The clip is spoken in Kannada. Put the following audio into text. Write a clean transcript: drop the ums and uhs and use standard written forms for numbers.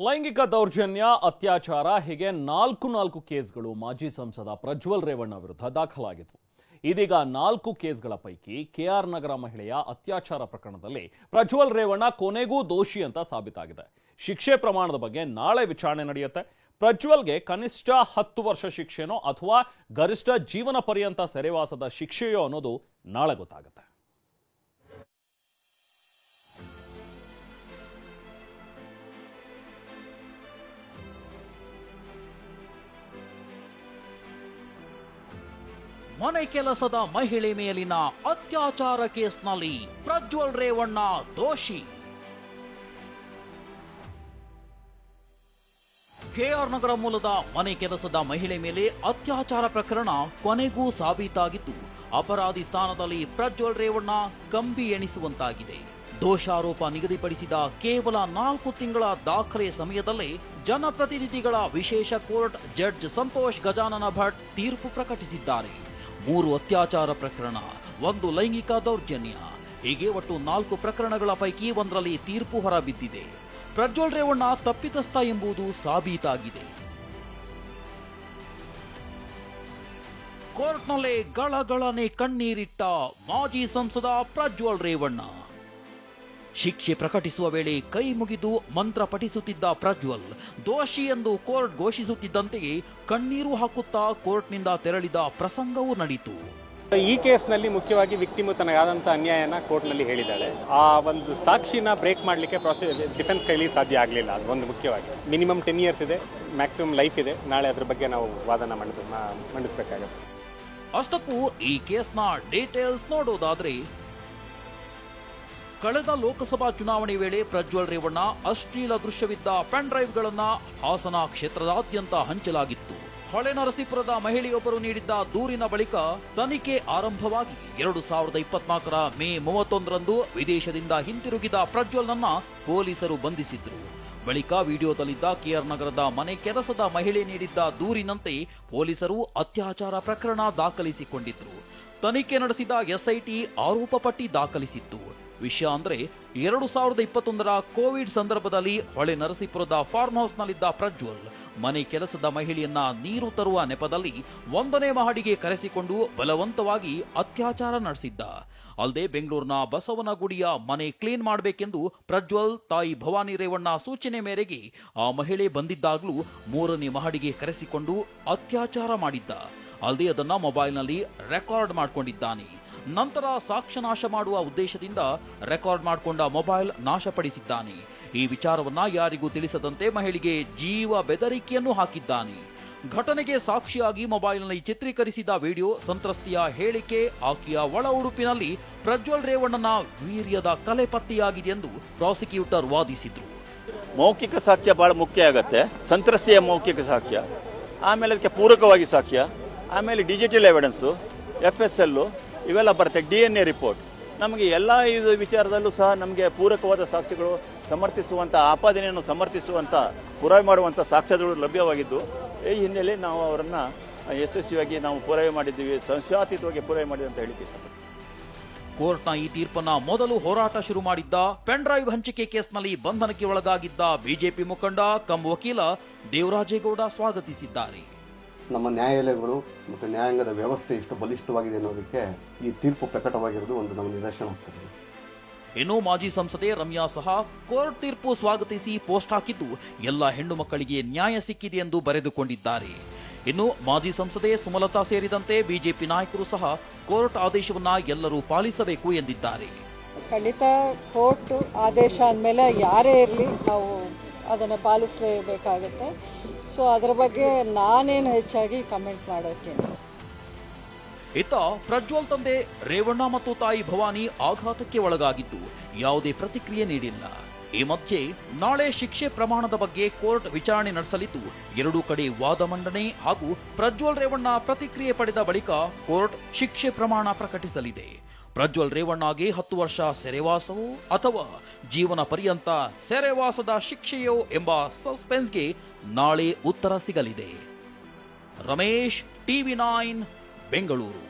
ಲೈಂಗಿಕ ದೌರ್ಜನ್ಯ, ಅತ್ಯಾಚಾರ ಹೀಗೆ ನಾಲ್ಕು ಕೇಸ್ಗಳು ಮಾಜಿ ಸಂಸದ ಪ್ರಜ್ವಲ್ ರೇವಣ್ಣ ವಿರುದ್ಧ ದಾಖಲಾಗಿದ್ವು. ಇದೀಗ 4 ಕೇಸ್ಗಳ ಪೈಕಿ ಕೆಆರ್ ನಗರ ಮಹಿಳೆಯ ಅತ್ಯಾಚಾರ ಪ್ರಕರಣದಲ್ಲಿ ಪ್ರಜ್ವಲ್ ರೇವಣ್ಣ ಕೊನೆಗೂ ದೋಷಿ ಅಂತ ಸಾಬೀತಾಗಿದೆ. ಶಿಕ್ಷೆ ಪ್ರಮಾಣದ ಬಗ್ಗೆ ನಾಳೆ ವಿಚಾರಣೆ ನಡೆಯುತ್ತೆ. ಪ್ರಜ್ವಲ್ಗೆ ಕನಿಷ್ಠ 10 ವರ್ಷ ಶಿಕ್ಷೆನೋ ಅಥವಾ ಗರಿಷ್ಠ ಜೀವನ ಪರ್ಯಂತ ಸೆರೆವಾಸದ ಶಿಕ್ಷೆಯೋ ಅನ್ನೋದು ನಾಳೆ ಗೊತ್ತಾಗುತ್ತೆ. ಮನೆ ಕೆಲಸದ ಮಹಿಳೆ ಮೇಲಿನ ಅತ್ಯಾಚಾರ ಕೇಸ್ನಲ್ಲಿ ಪ್ರಜ್ವಲ್ ರೇವಣ್ಣ ದೋಷಿ. ಕೆಆರ್ ನಗರ ಮೂಲದ ಮನೆ ಕೆಲಸದ ಮಹಿಳೆ ಮೇಲೆ ಅತ್ಯಾಚಾರ ಪ್ರಕರಣ ಕೊನೆಗೂ ಸಾಬೀತಾಗಿದ್ದು, ಅಪರಾಧಿ ಸ್ಥಾನದಲ್ಲಿ ಪ್ರಜ್ವಲ್ ರೇವಣ್ಣ ಕಂಬಿ ಎಣಿಸುವಂತಾಗಿದೆ. ದೋಷಾರೋಪ ನಿಗದಿಪಡಿಸಿದ ಕೇವಲ 4 ತಿಂಗಳ ದಾಖಲೆ ಸಮಯದಲ್ಲೇ ಜನಪ್ರತಿನಿಧಿಗಳ ವಿಶೇಷ ಕೋರ್ಟ್ ಜಡ್ಜ್ ಸಂತೋಷ್ ಗಜಾನನ ಭಟ್ ತೀರ್ಪು ಪ್ರಕಟಿಸಿದ್ದಾರೆ. 3 ಅತ್ಯಾಚಾರ ಪ್ರಕರಣ, 1 ಲೈಂಗಿಕ ದೌರ್ಜನ್ಯ, ಹೀಗೆ ಒಟ್ಟು 4 ಪ್ರಕರಣಗಳ ಪೈಕಿ ಒಂದರಲ್ಲಿ ತೀರ್ಪು ಹೊರಬಿದ್ದಿದೆ. ಪ್ರಜ್ವಲ್ ರೇವಣ್ಣ ತಪ್ಪಿತಸ್ಥ ಎಂಬುದು ಸಾಬೀತಾಗಿದೆ. ಕೋರ್ಟ್ನಲ್ಲೇ ಗಳಗಳನೆ ಕಣ್ಣೀರಿಟ್ಟ ಮಾಜಿ ಸಂಸದ ಪ್ರಜ್ವಲ್ ರೇವಣ್ಣ. ಶಿಕ್ಷೆ ಪ್ರಕಟಿಸುವ ವೇಳೆ ಕೈ ಮುಗಿದು ಮಂತ್ರ ಪಠಿಸುತ್ತಿದ್ದ ಪ್ರಜ್ವಲ್ ದೋಷಿ ಎಂದು ಕೋರ್ಟ್ ಘೋಷಿಸುತ್ತಿದ್ದಂತೆಯೇ ಕಣ್ಣೀರು ಹಾಕುತ್ತಾ ಕೋರ್ಟ್ನಿಂದ ತೆರಳಿದ ಪ್ರಸಂಗವೂ ನಡೆಯಿತು. ಈ ಕೇಸ್ನಲ್ಲಿ ಮುಖ್ಯವಾಗಿ ವಿಕ್ಟಿಮು ತನಗಾದಂಥ ಅನ್ಯಾಯನ ಕೋರ್ಟ್ನಲ್ಲಿ ಹೇಳಿದ್ದಾಳೆ. ಆ ಒಂದು ಸಾಕ್ಷಿನ ಬ್ರೇಕ್ ಮಾಡಲಿಕ್ಕೆ ಡಿಫೆನ್ಸ್ ಕೈಲಿ ಸಾಧ್ಯ ಆಗಲಿಲ್ಲ. ಅದು ಒಂದು ಮುಖ್ಯವಾಗಿ ಮಿನಿಮಮ್ 10 ಇಯರ್ಸ್ ಇದೆ, ಮ್ಯಾಕ್ಸಿಮಮ್ ಲೈಫ್ ಇದೆ. ನಾಳೆ ಅದ್ರ ಬಗ್ಗೆ ನಾವು ವಾದನ ಮಂಡಿಸಬೇಕಾಗುತ್ತೆ. ಅಷ್ಟಕ್ಕೂ ಈ ಕೇಸ್ನ ಡೀಟೇಲ್ಸ್ ನೋಡೋದಾದ್ರೆ, ಕಳೆದ ಲೋಕಸಭಾ ಚುನಾವಣೆ ವೇಳೆ ಪ್ರಜ್ವಲ್ ರೇವಣ್ಣ ಅಶ್ಲೀಲ ದೃಶ್ಯವಿದ್ದ ಪೆನ್ ಡ್ರೈವ್ಗಳನ್ನ ಹಾಸನ ಕ್ಷೇತ್ರದಾದ್ಯಂತ ಹಂಚಲಾಗಿತ್ತು. ಹೊಳೆನರಸೀಪುರದ ಮಹಿಳೆಯೊಬ್ಬರು ನೀಡಿದ್ದ ದೂರಿನ ಬಳಿಕ ತನಿಖೆ ಆರಂಭವಾಗಿ 2024ರ ಮೇ 31ರಂದು ವಿದೇಶದಿಂದ ಹಿಂತಿರುಗಿದ ಪ್ರಜ್ವಲ್ನನ್ನ ಪೊಲೀಸರು ಬಂಧಿಸಿದ್ರು. ಬಳಿಕ ವಿಡಿಯೋದಲ್ಲಿದ್ದ ಕೆಆರ್ ನಗರದ ಮನೆ ಕೆಲಸದ ಮಹಿಳೆ ನೀಡಿದ್ದ ದೂರಿನಂತೆ ಪೊಲೀಸರು ಅತ್ಯಾಚಾರ ಪ್ರಕರಣ ದಾಖಲಿಸಿಕೊಂಡಿದ್ರು. ತನಿಖೆ ನಡೆಸಿದ ಎಸ್ಐಟಿ ಆರೋಪ ಪಟ್ಟಿ ದಾಖಲಿಸಿತ್ತು. ವಿಷಯ ಅಂದ್ರೆ 2021ರ ಕೋವಿಡ್ ಸಂದರ್ಭದಲ್ಲಿ ಹೊಳೆ ನರಸೀಪುರದ ಫಾರ್ಮ್ ಹೌಸ್ನಲ್ಲಿದ್ದ ಪ್ರಜ್ವಲ್ ಮನೆ ಕೆಲಸದ ಮಹಿಳೆಯನ್ನ ನೀರು ತರುವ ನೆಪದಲ್ಲಿ 1ನೇ ಮಹಡಿಗೆ ಕರೆಸಿಕೊಂಡು ಬಲವಂತವಾಗಿ ಅತ್ಯಾಚಾರ ನಡೆಸಿದ್ದ. ಅಲ್ಲದೆ ಬೆಂಗಳೂರಿನ ಬಸವನಗುಡಿಯ ಮನೆ ಕ್ಲೀನ್ ಮಾಡಬೇಕೆಂದು ಪ್ರಜ್ವಲ್ ತಾಯಿ ಭವಾನಿ ರೇವಣ್ಣ ಸೂಚನೆ ಮೇರೆಗೆ ಆ ಮಹಿಳೆ ಬಂದಿದ್ದಾಗಲೂ 3ನೇ ಮಹಡಿಗೆ ಕರೆಸಿಕೊಂಡು ಅತ್ಯಾಚಾರ ಮಾಡಿದ್ದ. ಅಲ್ಲದೆ ಅದನ್ನ ಮೊಬೈಲ್ನಲ್ಲಿ ರೆಕಾರ್ಡ್ ಮಾಡಿಕೊಂಡಿದ್ದಾನೆ. ನಂತರ ಸಾಕ್ಷ್ಯ ನಾಶ ಮಾಡುವ ಉದ್ದೇಶದಿಂದ ರೆಕಾರ್ಡ್ ಮಾಡಿಕೊಂಡ ಮೊಬೈಲ್ ನಾಶಪಡಿಸಿದ್ದಾನೆ. ಈ ವಿಚಾರವನ್ನ ಯಾರಿಗೂ ತಿಳಿಸದಂತೆ ಮಹಿಳೆಗೆ ಜೀವ ಬೆದರಿಕೆಯನ್ನು ಹಾಕಿದ್ದಾನೆ. ಘಟನೆಗೆ ಸಾಕ್ಷಿಯಾಗಿ ಮೊಬೈಲ್ನಲ್ಲಿ ಚಿತ್ರೀಕರಿಸಿದ ವಿಡಿಯೋ, ಸಂತ್ರಸ್ತೆಯ ಹೇಳಿಕೆ, ಆಕೆಯ ಒಳ ಉಡುಪಿನಲ್ಲಿ ಪ್ರಜ್ವಲ್ ರೇವಣ್ಣನ ವೀರ್ಯದ ಕಲೆ ಪತ್ತೆಯಾಗಿದೆ ಎಂದು ಪ್ರಾಸಿಕ್ಯೂಟರ್ ವಾದಿಸಿದ್ರು. ಮೌಖಿಕ ಸಾಕ್ಷ್ಯ ಬಹಳ ಮುಖ್ಯ ಆಗತ್ತೆ. ಸಂತ್ರಸ್ತೆಯ ಮೌಖಿಕ ಸಾಕ್ಷ್ಯ, ಆಮೇಲೆ ಅದಕ್ಕೆ ಪೂರಕವಾಗಿ ಸಾಕ್ಷ್ಯ, ಆಮೇಲೆ ಡಿಜಿಟಲ್ ಎವಿಡೆನ್ಸ್, FSL ಇವೆಲ್ಲ ಬರುತ್ತೆ. DNA ರಿಪೋರ್ಟ್, ನಮಗೆ ಎಲ್ಲ ಇದು ವಿಚಾರದಲ್ಲೂ ಸಹ ನಮಗೆ ಪೂರಕವಾದ ಸಾಕ್ಷಿಗಳು ಸಮರ್ಥಿಸುವಂಥ, ಆಪಾದನೆಯನ್ನು ಸಮರ್ಥಿಸುವಂಥ, ಪುರಾವೆ ಮಾಡುವಂಥ ಸಾಕ್ಷ್ಯಗಳು ಲಭ್ಯವಾಗಿದ್ದು, ಈ ಹಿನ್ನೆಲೆ ನಾವು ಅವರನ್ನು ಯಶಸ್ವಿಯಾಗಿ ನಾವು ಪುರಾವೆ ಮಾಡಿದ್ದೀವಿ, ಸಂಶಯಾತೀತವಾಗಿ ಪುರಾವೆ ಮಾಡಿದೆ ಅಂತ ಹೇಳಿದ್ದೀವಿ. ಕೋರ್ಟ್ನ ಈ ತೀರ್ಪನ್ನ ಮೊದಲು ಹೋರಾಟ ಶುರು ಮಾಡಿದ್ದ ಪೆನ್ ಡ್ರೈವ್ ಹಂಚಿಕೆ ಕೇಸ್ನಲ್ಲಿ ಬಂಧನಕ್ಕೆ ಒಳಗಾಗಿದ್ದ ಬಿಜೆಪಿ ಮುಖಂಡ ಕಂ ವಕೀಲ ದೇವರಾಜೇಗೌಡ ಸ್ವಾಗತಿಸಿದ್ದಾರೆ. ನಮ್ಮ ನ್ಯಾಯಾಲಯಗಳು ಮತ್ತು ನ್ಯಾಯಾಂಗದ ವ್ಯವಸ್ಥೆ ಎಷ್ಟು ಬಲಿಷ್ಠವಾಗಿದೆ ಅನ್ನೋದಕ್ಕೆ ಈ ತೀರ್ಪು ಪ್ರಕಟವಾಗಿರೋದು ಒಂದು ನಮ್ಮ ನಿದರ್ಶನ ಆಗ್ತದೆ. ಇನ್ನು ಮಾಜಿ ಸಂಸದೆ ರಮ್ಯಾ ಸಹ ಕೋರ್ಟ್ ತೀರ್ಪು ಸ್ವಾಗತಿಸಿ ಪೋಸ್ಟ್ ಹಾಕಿದ್ದು, ಎಲ್ಲ ಹೆಣ್ಣು ಮಕ್ಕಳಿಗೆ ನ್ಯಾಯ ಸಿಕ್ಕಿದೆ ಎಂದು ಬರೆದುಕೊಂಡಿದ್ದಾರೆ. ಇನ್ನು ಮಾಜಿ ಸಂಸದೆ ಸುಮಲತಾ ಸೇರಿದಂತೆ ಬಿಜೆಪಿ ನಾಯಕರು ಸಹ ಕೋರ್ಟ್ ಆದೇಶವನ್ನ ಎಲ್ಲರೂ ಪಾಲಿಸಬೇಕು ಎಂದಿದ್ದಾರೆ. ಖಂಡಿತ ಕೋರ್ಟ್ ಆದೇಶ ಅಂದಮೇಲೆ ಯಾರೇ ಇರಲಿ ನಾವು ಅದನ್ನು ಪಾಲಿಸಲೇಬೇಕಾಗುತ್ತೆ. ಸೊ ಅದರ ಬಗ್ಗೆ ನಾನೇನು ಹೆಚ್ಚಾಗಿ ಕಮೆಂಟ್ ಮಾಡೋಕ್ಕೆ. ಇತ್ತ ಪ್ರಜ್ವಲ್ ತಂದೆ ರೇವಣ್ಣ ಮತ್ತು ತಾಯಿ ಭವಾನಿ ಆಘಾತಕ್ಕೆ ಒಳಗಾಗಿದ್ದು ಯಾವುದೇ ಪ್ರತಿಕ್ರಿಯೆ ನೀಡಿಲ್ಲ. ಈ ಮಧ್ಯೆ ನಾಳೆ ಶಿಕ್ಷೆ ಪ್ರಮಾಣದ ಬಗ್ಗೆ ಕೋರ್ಟ್ ವಿಚಾರಣೆ ನಡೆಸಲಿದ್ದು, 2 ಕಡೆ ವಾದ ಮಂಡನೆ ಹಾಗೂ ಪ್ರಜ್ವಲ್ ರೇವಣ್ಣ ಪ್ರತಿಕ್ರಿಯೆ ಪಡೆದ ಬಳಿಕ ಕೋರ್ಟ್ ಶಿಕ್ಷೆ ಪ್ರಮಾಣ ಪ್ರಕಟಿಸಲಿದೆ. ಪ್ರಜ್ವಲ್ ರೇವಣ್ಣಗೆ 10 ವರ್ಷ ಸೆರೆವಾಸವೋ ಅಥವಾ ಜೀವನ ಪರ್ಯಂತ ಸೆರೆವಾಸದ ಶಿಕ್ಷೆಯೋ ಎಂಬ ಸಸ್ಪೆನ್ಸ್ಗೆ ನಾಳೆ ಉತ್ತರ ಸಿಗಲಿದೆ. ರಮೇಶ್, TV9 ಬೆಂಗಳೂರು.